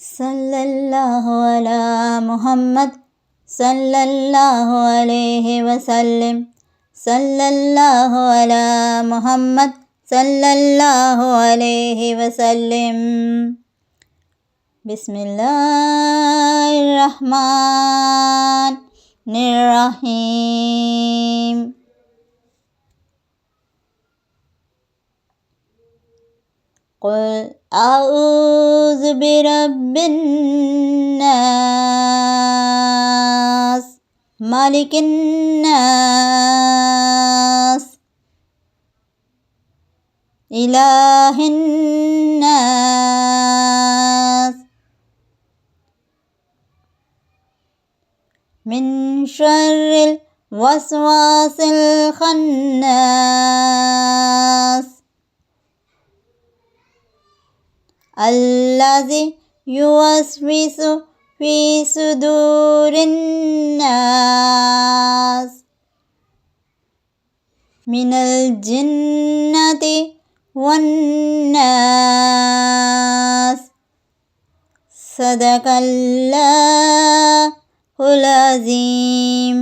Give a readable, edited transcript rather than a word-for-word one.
सल्लल्लाहु अला मुहम्मद सल्लल्लाहु अलैहि वसल्लम। सल्लल्लाहु अला मुहम्मद सल्लल्लाहु अलैहि वसल्लम। बिस्मिल्लाहिर्रहमानिर्रहीम। क़ुल अऊज़ु बिरब्बिन नास मालिकिन नास इलाहिन नास मिन शर्रिल वस्वासिल खन्नास अल्लज़ी युवस्विसु फ़ी सुदूरिन नास मिनल जिन्नति वन नास। सदक़ल्लाहुल अज़ीम।